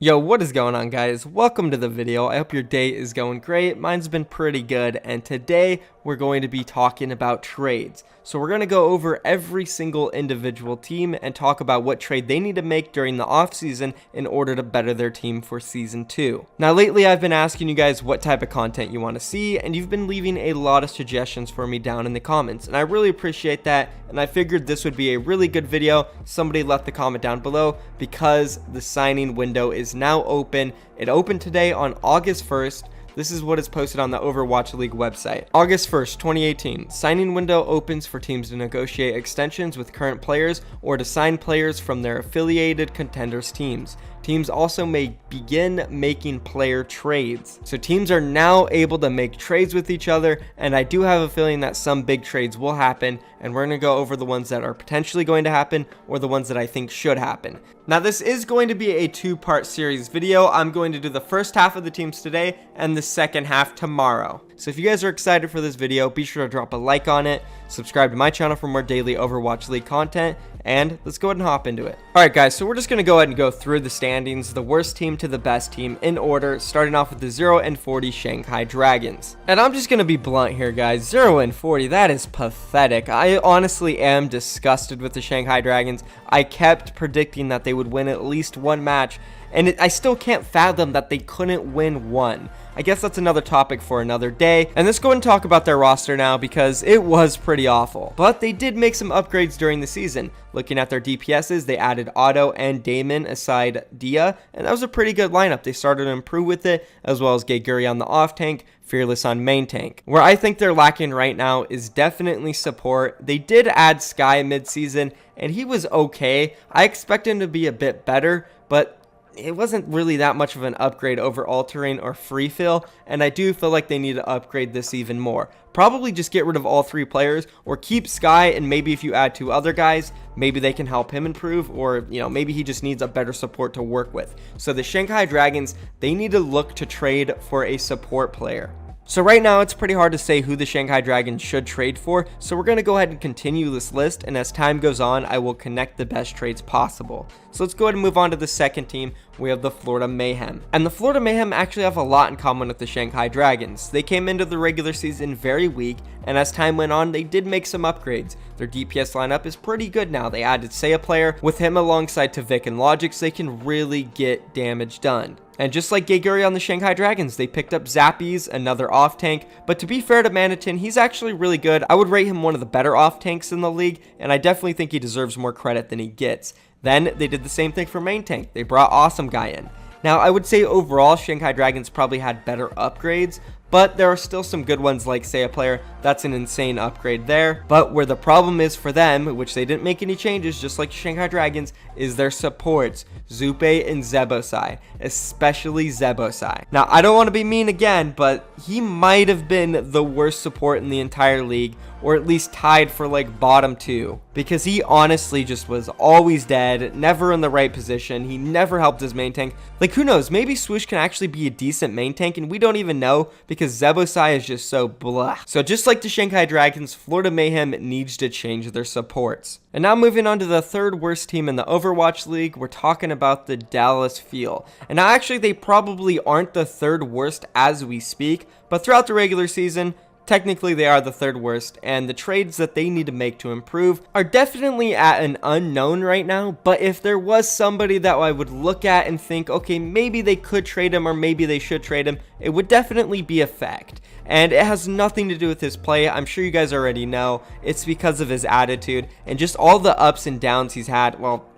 Yo, what is going on, guys? Welcome to the video. I hope your day is going great. Mine's been pretty good, and today we're going to be talking about trades. So we're going to go over every single individual team and talk about what trade they need to make during the offseason in order to better their team for Season 2. Now, lately I've been asking you guys what type of content you want to see, and you've been leaving a lot of suggestions for me down in the comments, and I really appreciate that, and I figured this would be a really good video. Somebody left the comment down below because the signing window is now open. It opened today on August 1st. This is what is posted on the Overwatch League website. August 1st, 2018. Signing window opens for teams to negotiate extensions with current players or to sign players from their affiliated contenders teams. Teams also may begin making player trades. So teams are now able to make trades with each other, and I do have a feeling that some big trades will happen, and we're going to go over the ones that are potentially going to happen or the ones that I think should happen. Now, this is going to be a two-part series video. I'm going to do the first half of the teams today and the second half tomorrow. So if you guys are excited for this video, be sure to drop a like on it, subscribe to my channel for more daily Overwatch League content, and let's go ahead and hop into it. Alright guys, so we're just going to go ahead and go through the standings, the worst team to the best team in order, starting off with the 0-40 Shanghai Dragons. And I'm just going to be blunt here, guys. 0-40, that is pathetic. I honestly am disgusted with the Shanghai Dragons. I kept predicting that they would win at least one match, and I still can't fathom that they couldn't win one. I guess that's another topic for another day. And let's go and talk about their roster now because it was pretty awful. But they did make some upgrades during the season. Looking at their DPSs, they added Otto and Damon aside Dia, and that was a pretty good lineup. They started to improve with it, as well as Geguri on the off tank, Fearless on main tank. Where I think they're lacking right now is definitely support. They did add Sky mid-season, and he was okay. I expect him to be a bit better, but it wasn't really that much of an upgrade over All-Terrain or Free Fill, and I do feel like they need to upgrade this even more. Probably just get rid of all three players, or keep Sky, and maybe if you add two other guys, maybe they can help him improve, or, you know, maybe he just needs a better support to work with. So the Shanghai Dragons, they need to look to trade for a support player. So right now, it's pretty hard to say who the Shanghai Dragons should trade for, so we're going to go ahead and continue this list, and as time goes on, I will connect the best trades possible. So let's go ahead and move on to the second team. We have the Florida Mayhem. And the Florida Mayhem actually have a lot in common with the Shanghai Dragons. They came into the regular season very weak, and as time went on, they did make some upgrades. Their DPS lineup is pretty good now. They added Say a player with him alongside Tavik and Logic, so they can really get damage done. And just like Geguri on the Shanghai Dragons, they picked up Zappies, another off-tank. But to be fair to Manitin, he's actually really good. I would rate him one of the better off-tanks in the league, and I definitely think he deserves more credit than he gets. Then they did the same thing for main tank. They brought Awesome Guy in. Now, I would say overall, Shanghai Dragons probably had better upgrades, but there are still some good ones like Say a player. That's an insane upgrade there. But where the problem is for them, which they didn't make any changes, just like Shanghai Dragons, is their supports, Zupe and Zebosai, especially Zebosai. Now, I don't want to be mean again, but he might have been the worst support in the entire league, or at least tied for like bottom two, because he honestly just was always dead, never in the right position. He never helped his main tank. Like, who knows, maybe Swoosh can actually be a decent main tank, and we don't even know because Zebosai is just so blah. So just like the Shanghai Dragons, Florida Mayhem needs to change their supports. And now moving on to the third worst team in the Overwatch League, we're talking about the Dallas Fuel. And now actually they probably aren't the third worst as we speak, but throughout the regular season, technically they are the third worst, and the trades that they need to make to improve are definitely at an unknown right now. But if there was somebody that I would look at and think, okay, maybe they could trade him or maybe they should trade him, it would definitely be Effect. And it has nothing to do with his play. I'm sure you guys already know. It's because of his attitude and just all the ups and downs he's had. Well,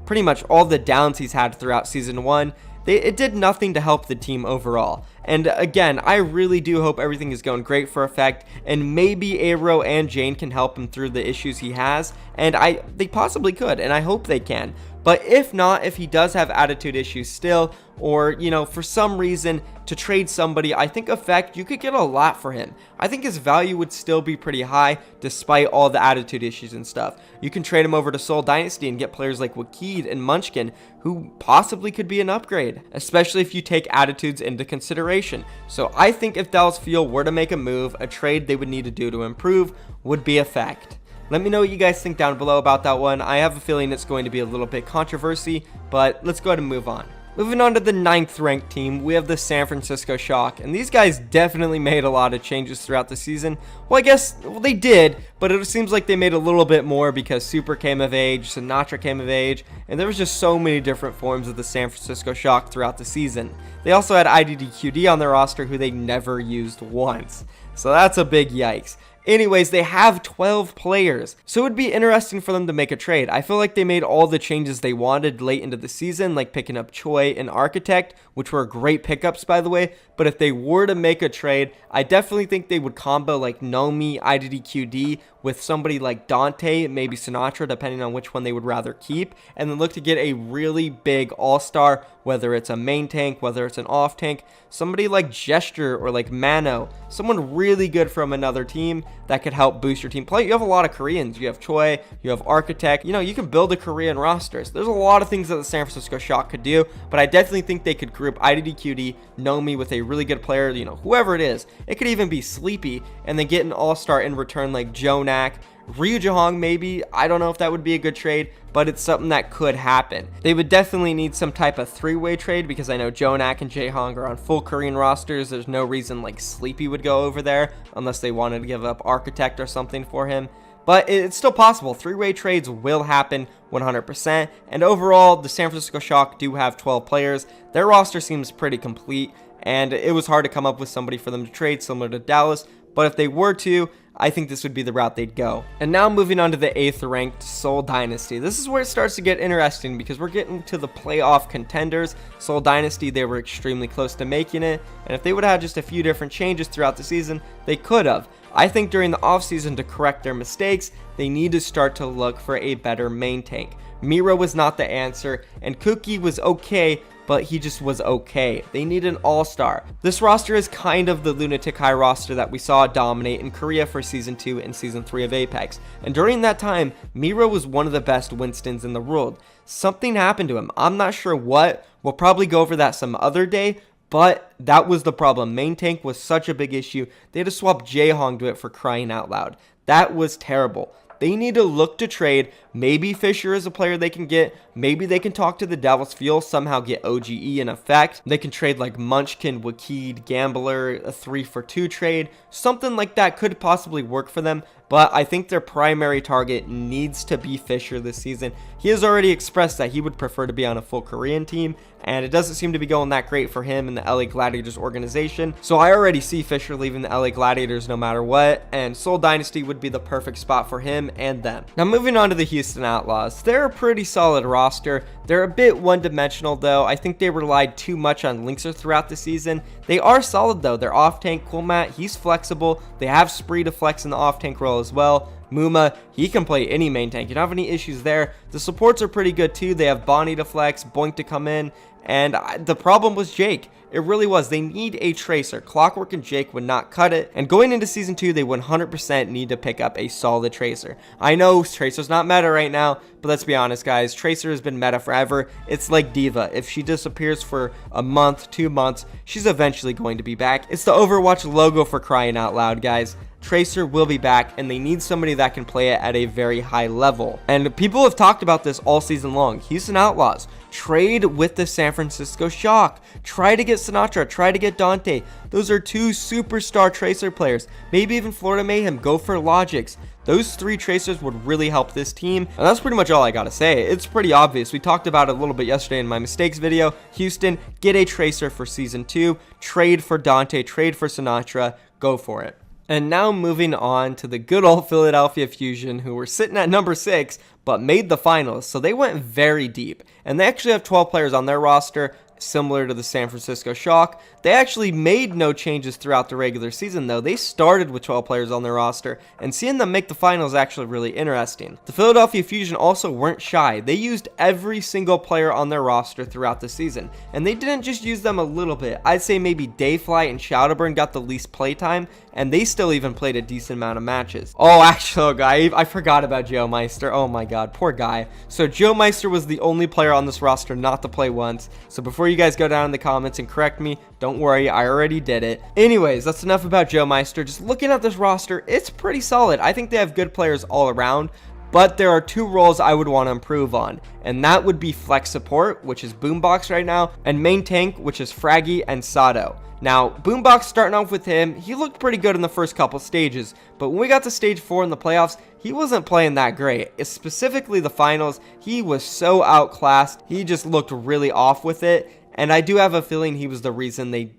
pretty much all the downs he's had throughout Season 1. It did nothing to help the team overall. And again, I really do hope everything is going great for Effect, and maybe Aero and Jane can help him through the issues he has, and they possibly could, and I hope they can. But if not, if he does have attitude issues still, or, you know, for some reason to trade somebody, I think Effect, you could get a lot for him. I think his value would still be pretty high despite all the attitude issues and stuff. You can trade him over to Seoul Dynasty and get players like Wakid and Munchkin, who possibly could be an upgrade, especially if you take attitudes into consideration. So I think if Dallas Fuel were to make a move, a trade they would need to do to improve would be Effect. Let me know what you guys think down below about that one. I have a feeling it's going to be a little bit controversy, but let's go ahead and move on. Moving on to the 9th ranked team, we have the San Francisco Shock, and these guys definitely made a lot of changes throughout the season. Well, I guess they did, but it seems like they made a little bit more because Super came of age, Sinatra came of age, and there was just so many different forms of the San Francisco Shock throughout the season. They also had IDDQD on their roster, who they never used once, so that's a big yikes. Anyways, they have 12 players, so it would be interesting for them to make a trade. I feel like they made all the changes they wanted late into the season, like picking up Choi and Architect, which were great pickups, by the way. But if they were to make a trade, I definitely think they would combo like Nomi, IDDQD with somebody like Dante, maybe Sinatra, depending on which one they would rather keep, and then look to get a really big all-star, whether it's a main tank, whether it's an off tank, somebody like Gesture or like Mano, someone really good from another team that could help boost your team play. You have a lot of Koreans. You have Choi, you have Architect. You know, you can build a Korean roster. So there's a lot of things that the San Francisco Shock could do, but I definitely think they could group IDDQD, Nomi with a really good player, you know, whoever it is. It could even be Sleepy, and then get an all-star in return like Jonak, Ryu Jahong maybe. I don't know if that would be a good trade, but it's something that could happen. They would definitely need some type of three-way trade because I know Jonak and Jahong are on full Korean rosters. There's no reason like Sleepy would go over there unless they wanted to give up Architect or something for him. But it's still possible. Three-way trades will happen 100%. And overall, the San Francisco Shock do have 12 players. Their roster seems pretty complete, and it was hard to come up with somebody for them to trade similar to Dallas. But if they were to, I think this would be the route they'd go. And now moving on to the 8th ranked Seoul Dynasty. This is where it starts to get interesting because we're getting to the playoff contenders. Seoul Dynasty, they were extremely close to making it, and if they would have had just a few different changes throughout the season, they could have. I think during the offseason, to correct their mistakes, they need to start to look for a better main tank. Miro was not the answer, and Cookie was okay, but he just was okay. They need an all-star. This roster is kind of the Lunatic High roster that we saw dominate in Korea for Season 2 and Season 3 of Apex. And during that time, Miro was one of the best Winstons in the world. Something happened to him. I'm not sure what. We'll probably go over that some other day, but that was the problem. Main tank was such a big issue. They had to swap Jahong to it, for crying out loud. That was terrible. They need to look to trade. Maybe Fisher is a player they can get. Maybe they can talk to the Devils Fuel, somehow get OGE in effect. They can trade like Munchkin, Wakid, Gambler, a 3-for-2 trade. Something like that could possibly work for them. But I think their primary target needs to be Fisher this season. He has already expressed that he would prefer to be on a full Korean team, and it doesn't seem to be going that great for him in the LA Gladiators organization. So I already see Fisher leaving the LA Gladiators no matter what, and Seoul Dynasty would be the perfect spot for him and them. Now moving on to the Houston Outlaws. They're a pretty solid roster. They're a bit one-dimensional though. I think they relied too much on Linkser throughout the season. They are solid though. They're off-tank Coolmat, he's flexible. They have Spree to flex in the off-tank role as well. Muma, he can play any main tank. You don't have any issues there. The supports are pretty good too. They have Bonnie to flex, Boink to come in, and the problem was Jake. It really was. They need a tracer. Clockwork and Jake would not cut it. And going into Season 2, they 100% need to pick up a solid tracer. I know Tracer's not meta right now, but let's be honest, guys. Tracer has been meta forever. It's like Diva. If she disappears for a month, 2 months, she's eventually going to be back. It's the Overwatch logo, for crying out loud, guys. Tracer will be back, and they need somebody that can play it at a very high level. And people have talked about this all season long. Houston Outlaws, trade with the San Francisco Shock. Try to get Sinatra, try to get Dante. Those are 2 superstar Tracer players. Maybe even Florida Mayhem, go for Logix. Those 3 tracers would really help this team. And that's pretty much all I gotta say. It's pretty obvious. We talked about it a little bit yesterday in my mistakes video. Houston, get a tracer for Season 2. Trade for Dante, trade for Sinatra. Go for it. And now moving on to the good old Philadelphia Fusion, who were sitting at number 6, but made the finals. So they went very deep. And they actually have 12 players on their roster, similar to the San Francisco Shock. They actually made no changes throughout the regular season though. They started with 12 players on their roster, and seeing them make the finals is actually really interesting. The Philadelphia Fusion also weren't shy. They used every single player on their roster throughout the season, and they didn't just use them a little bit. I'd say maybe Dayfly and Shadowburn got the least playtime, and they still even played a decent amount of matches. Oh, actually, guy, I forgot about Joe Meister. Oh my god, poor guy. So Joe Meister was the only player on this roster not to play once. So before you guys go down in the comments and correct me, don't worry, I already did it. Anyways, that's enough about Joe Meister. Just looking at this roster, it's pretty solid. I think they have good players all around, but there are 2 roles I would want to improve on, and that would be flex support, which is Boombox right now, and main tank, which is Fraggy and Sato. Now, Boombox, starting off with him, he looked pretty good in the first couple stages, but when we got to stage 4 in the playoffs, he wasn't playing that great. Specifically the finals, he was so outclassed, he just looked really off with it, and I do have a feeling he was the reason they,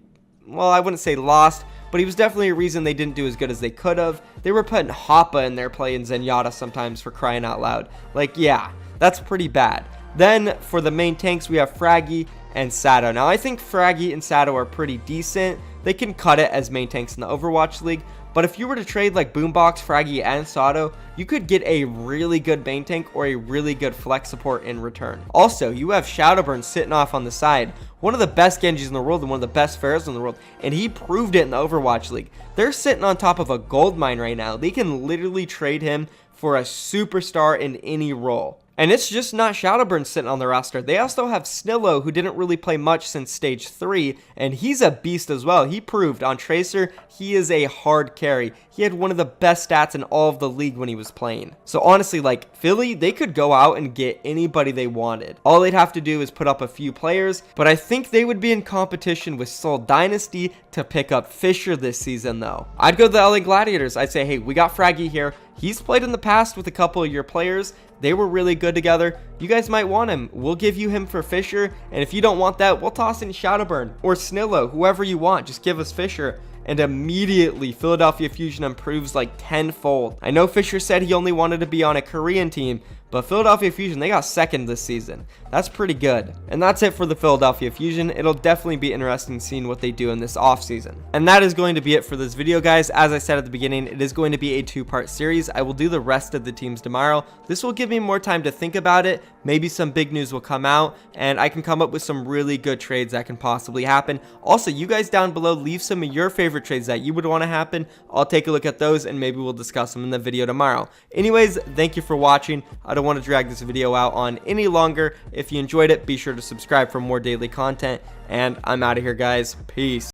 well, I wouldn't say lost, but he was definitely a reason they didn't do as good as they could have. They were putting Hoppa in there playing Zenyatta sometimes, for crying out loud. Like, yeah, that's pretty bad. Then for the main tanks, we have Fraggy and Sato. Now, I think Fraggy and Sato are pretty decent. They can cut it as main tanks in the Overwatch League. But if you were to trade like Boombox, Fraggy, and Sato, you could get a really good main tank or a really good flex support in return. Also, you have Shadowburn sitting off on the side. One of the best Genjis in the world and one of the best Pharaohs in the world, and he proved it in the Overwatch League. They're sitting on top of a gold mine right now. They can literally trade him for a superstar in any role. And it's just not Shadowburn sitting on the roster. They also have Snillo, who didn't really play much since stage 3, and he's a beast as well. He proved on Tracer, he is a hard carry. He had one of the best stats in all of the league when he was playing. So honestly, like, Philly, they could go out and get anybody they wanted. All they'd have to do is put up a few players, but I think they would be in competition with Seoul Dynasty to pick up Fisher this season, though. I'd go to the LA Gladiators. I'd say, hey, we got Fraggy here. He's played in the past with a couple of your players. They were really good together. You guys might want him. We'll give you him for Fisher. And if you don't want that, we'll toss in Shadowburn or Snillo, whoever you want. Just give us Fisher. And immediately, Philadelphia Fusion improves like tenfold. I know Fisher said he only wanted to be on a Korean team, but Philadelphia Fusion, they got second this season. That's pretty good. And that's it for the Philadelphia Fusion. It'll definitely be interesting seeing what they do in this offseason. And that is going to be it for this video, guys. As I said at the beginning, it is going to be a 2-part series. I will do the rest of the teams tomorrow. This will give me more time to think about it. Maybe some big news will come out, and I can come up with some really good trades that can possibly happen. Also, you guys down below, leave some of your favorite trades that you would want to happen. I'll take a look at those, and maybe we'll discuss them in the video tomorrow. Anyways, thank you for watching. I don't want to drag this video out on any longer. If you enjoyed it, be sure to subscribe for more daily content, and I'm out of here, guys. Peace.